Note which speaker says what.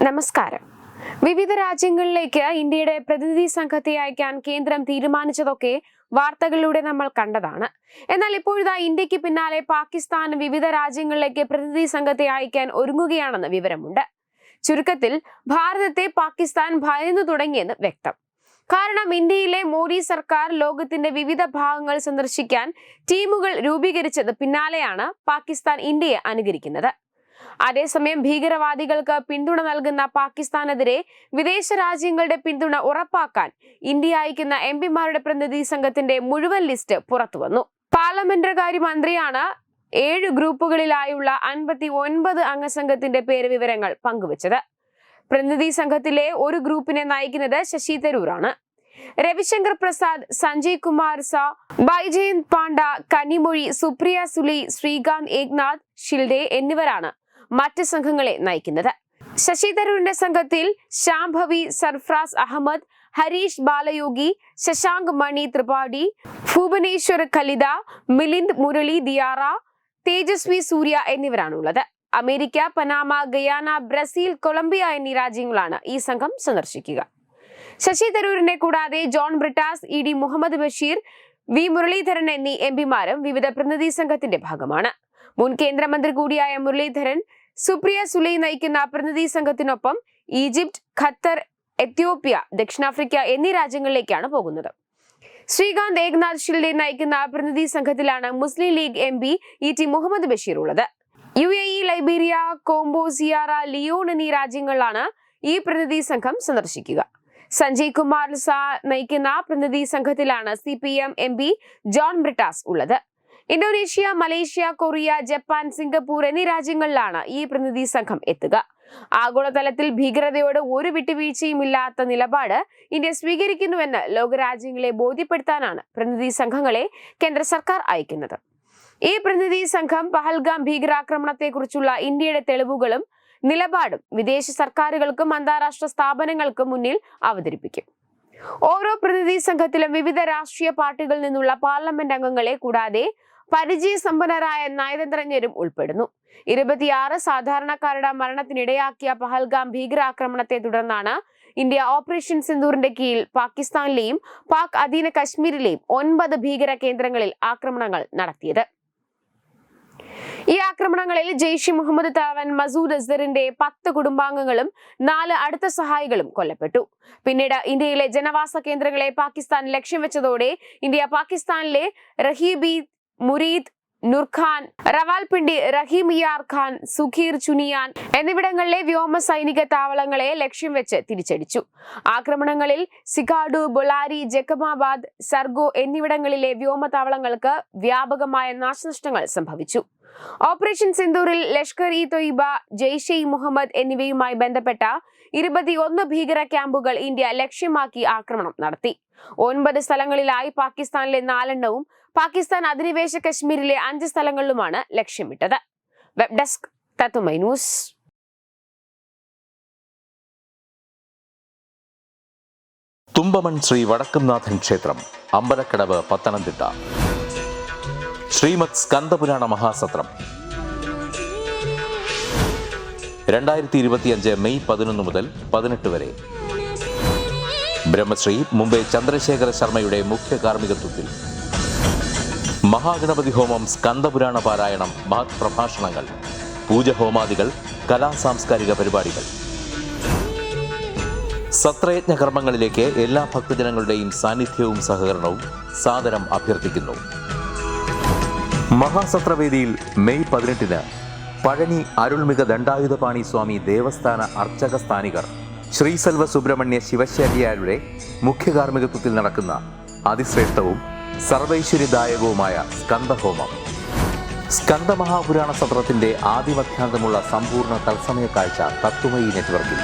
Speaker 1: നമസ്കാരം. വിവിധ രാജ്യങ്ങളിലേക്ക് ഇന്ത്യയുടെ പ്രതിനിധി സംഘത്തെ അയക്കാൻ കേന്ദ്രം തീരുമാനിച്ചതൊക്കെ വാർത്തകളിലൂടെ നമ്മൾ കണ്ടതാണ്. എന്നാൽ ഇപ്പോഴിതാ ഇന്ത്യക്ക് പിന്നാലെ പാകിസ്ഥാൻ വിവിധ രാജ്യങ്ങളിലേക്ക് പ്രതിനിധി സംഘത്തെ അയക്കാൻ ഒരുങ്ങുകയാണെന്ന് വിവരമുണ്ട്. ചുരുക്കത്തിൽ ഭാരതത്തെ പാകിസ്ഥാൻ ഭയന്നു തുടങ്ങിയെന്ന് വ്യക്തം. കാരണം ഇന്ത്യയിലെ മോദി സർക്കാർ ലോകത്തിന്റെ വിവിധ ഭാഗങ്ങൾ സന്ദർശിക്കാൻ ടീമുകൾ രൂപീകരിച്ചത് പിന്നാലെയാണ് പാകിസ്ഥാൻ ഇന്ത്യയെ അനുകരിക്കുന്നത്. അതേസമയം ഭീകരവാദികൾക്ക് പിന്തുണ നൽകുന്ന പാകിസ്ഥാനെതിരെ വിദേശ രാജ്യങ്ങളുടെ പിന്തുണ ഉറപ്പാക്കാൻ ഇന്ത്യ അയക്കുന്ന എംപിമാരുടെ പ്രതിനിധി സംഘത്തിന്റെ മുഴുവൻ ലിസ്റ്റ് പുറത്തുവന്നു. പാർലമെന്ററി മന്ത്രിയാണ് 7 ഗ്രൂപ്പുകളിലായുള്ള 59 അംഗ സംഘത്തിന്റെ പേര് വിവരങ്ങൾ പങ്കുവച്ചത്. പ്രതിനിധി സംഘത്തിലെ ഒരു ഗ്രൂപ്പിനെ നയിക്കുന്നത് ശശി തരൂരാണ്. രവിശങ്കർ പ്രസാദ്, സഞ്ജയ് കുമാർ സ, ബൈജയന്ത് പാണ്ഡ, കനിമൊഴി, സുപ്രിയ സുലെ, ശ്രീകാന്ത് ഏക്നാഥ് ഷിൽഡെ എന്നിവരാണ് മറ്റ് സംഘങ്ങളെ നയിക്കുന്നത്. ശശി തരൂരിന്റെ സംഘത്തിൽ ശാംഭവി, സർഫ്രാസ് അഹമ്മദ്, ഹരീഷ് ബാലയോഗി, ശശാങ്ക് മണി ത്രിപാഠി, ഭുവനേശ്വർ കലിത, മിലിന്ദ് മുരളി ദിയാറ, തേജസ്വി സൂര്യ എന്നിവരാണുള്ളത്. America, Panama, Guyana, Brazil, Colombia എന്നീ രാജ്യങ്ങളാണ് ഈ സംഘം സന്ദർശിക്കുക. ശശി തരൂരിനെ കൂടാതെ ജോൺ ബ്രിട്ടാസ്, ഇ.ഡി. മുഹമ്മദ് ബഷീർ, വി മുരളീധരൻ എന്നീ എംപിമാരും വിവിധ പ്രതിനിധി സംഘത്തിന്റെ ഭാഗമാണ്. മുൻ കേന്ദ്രമന്ത്രി കൂടിയായ മുരളീധരൻ സുപ്രിയ സുലെ നയിക്കുന്ന പ്രതിനിധി സംഘത്തിനൊപ്പം ഈജിപ്ത്, ഖത്തർ, എത്യോപ്യ, ദക്ഷിണാഫ്രിക്ക എന്നീ രാജ്യങ്ങളിലേക്കാണ് പോകുന്നത്. ശ്രീകാന്ത് ഏക്നാഥ് ഷിൽഡെ നയിക്കുന്ന പ്രതിനിധി സംഘത്തിലാണ് മുസ്ലിം ലീഗ് എംപി ഇ.ടി. മുഹമ്മദ് ബഷീർ ഉള്ളത്. UAE, ലൈബീരിയ, കോംബോ, സിയാറ ലിയോൺ എന്നീ രാജ്യങ്ങളിലാണ് ഈ പ്രതിനിധി സംഘം സന്ദർശിക്കുക. സഞ്ജയ് കുമാർ സ നയിക്കുന്ന പ്രതിനിധി സംഘത്തിലാണ് CPM എംപി ജോൺ ബ്രിട്ടാസ് ഉള്ളത്. Indonesia, Malaysia, Korea, Japan, Singapore എന്നീ രാജ്യങ്ങളിലാണ് ഈ പ്രതിനിധി സംഘം എത്തുക. ആഗോളതലത്തിൽ ഭീകരതയോട് ഒരു വിട്ടുവീഴ്ചയും ഇല്ലാത്ത നിലപാട് ഇന്ത്യ സ്വീകരിക്കുന്നുവെന്ന് ലോകരാജ്യങ്ങളെ ബോധ്യപ്പെടുത്താനാണ് പ്രതിനിധി സംഘങ്ങളെ കേന്ദ്ര സർക്കാർ അയക്കുന്നത്. ഈ പ്രതിനിധി സംഘം പഹൽഗാം ഭീകരാക്രമണത്തെക്കുറിച്ചുള്ള ഇന്ത്യയുടെ തെളിവുകളും നിലപാടും വിദേശ സർക്കാരുകൾക്കും അന്താരാഷ്ട്ര സ്ഥാപനങ്ങൾക്കും മുന്നിൽ അവതരിപ്പിക്കും. ഓരോ പ്രതിനിധി സംഘത്തിലും വിവിധ രാഷ്ട്രീയ പാർട്ടികളിൽ നിന്നുള്ള പാർലമെന്റ് അംഗങ്ങളെ കൂടാതെ പരിചയസമ്പന്നരായ നയതന്ത്രജ്ഞരും ഉൾപ്പെടുന്നു. 26 സാധാരണക്കാരുടെ മരണത്തിനിടയാക്കിയ പഹൽഗാം ഭീകരാക്രമണത്തെ തുടർന്നാണ് ഇന്ത്യ ഓപ്പറേഷൻ സിന്ദൂറിന്റെ കീഴിൽ പാകിസ്ഥാനിലെയും പാക് അധീന കശ്മീരിലെയും 9 ഭീകര കേന്ദ്രങ്ങളിൽ ആക്രമണങ്ങൾ നടത്തിയത്. ഈ ആക്രമണങ്ങളിൽ ജെയ്ഷെ മുഹമ്മദ് തലവൻ മസൂദ് അസ്ഹറിന്റെ 10 കുടുംബാംഗങ്ങളും 4 അടുത്ത സഹായികളും കൊല്ലപ്പെട്ടു. പിന്നീട് ഇന്ത്യയിലെ ജനവാസ കേന്ദ്രങ്ങളെ പാകിസ്ഥാൻ ലക്ഷ്യം വെച്ചതോടെ ഇന്ത്യ പാകിസ്ഥാനിലെ റഹീബി, മുരീദ്, നുർഖാൻ, റവാൽപിണ്ടി, റഹീം യാർ ഖാൻ, സുഖീർ ചുനിയാൻ എന്നിവിടങ്ങളിലെ വ്യോമ സൈനിക താവളങ്ങളെ ലക്ഷ്യം വെച്ച് തിരിച്ചടിച്ചു. ആക്രമണങ്ങളിൽ സികാഡു, ബൊളാരി, ജക്കമാബാദ്, സർഗോ എന്നിവിടങ്ങളിലെ വ്യോമതാവളങ്ങൾക്ക് വ്യാപകമായ നാശനഷ്ടങ്ങൾ സംഭവിച്ചു. ഓപ്പറേഷൻ സിന്ദൂറിൽ ലഷ്കർ-ഇ-തൊയ്ബ, ജെയ്ഷെ മുഹമ്മദ് എന്നിവയുമായി ബന്ധപ്പെട്ട 21 ഭീകര ക്യാമ്പുകൾ ഇന്ത്യ ലക്ഷ്യമാക്കി ആക്രമണം നടത്തി. 9 സ്ഥലങ്ങളിലായി പാകിസ്ഥാനിലെ 4 എണ്ണവും പാകിസ്ഥാൻ അധിനിവേശ കശ്മീരിലെ 5 സ്ഥലങ്ങളിലുമാണ് ലക്ഷ്യമിട്ടത്. Web desk Tattvamayi news.
Speaker 2: Thumpamon Sree Vadakkumnathan ക്ഷേത്രം, അമ്പലക്കടവ്, പത്തനംതിട്ട. ശ്രീമദ് സ്കന്ദപുരാണ മഹാസത്രം 2025 മെയ് 11 മുതൽ 18 വരെ. ബ്രഹ്മശ്രീ മുംബൈ ചന്ദ്രശേഖര ശർമ്മയുടെ മുഖ്യ കാർമ്മികത്വത്തിൽ മഹാഗണപതി ഹോമം, സ്കന്ദപുരാണ പാരായണം, മഹത് പ്രഭാഷണങ്ങൾ, പൂജഹോമാദികൾ, കലാസാംസ്കാരിക പരിപാടികൾ. സത്രയജ്ഞ കർമ്മങ്ങളിലേക്ക് എല്ലാ ഭക്തജനങ്ങളുടെയും സാന്നിധ്യവും സഹകരണവും സാദരം അഭ്യർത്ഥിക്കുന്നു. മഹാസത്രവേദിയിൽ മെയ് 18 പഴനി അരുൾമിക ദണ്ഡായുധപാണി സ്വാമി ദേവസ്ഥാന അർച്ചക സ്ഥാനികർ ശ്രീസെൽവ സുബ്രഹ്മണ്യ ശിവശാരിയാരുടെ മുഖ്യ കാർമ്മികത്വത്തിൽ നടക്കുന്ന അതിശ്രേഷ്ഠവും സർവൈശ്വര്യദായകവുമായ സ്കന്ദഹോമം. സ്കന്ദമഹാപുരാണ സത്രത്തിന്റെ ആദിമധ്യാന്തമുള്ള സമ്പൂർണ്ണ തത്സമയ കാഴ്ച തത്വമയി നെറ്റ്വർക്കിൽ.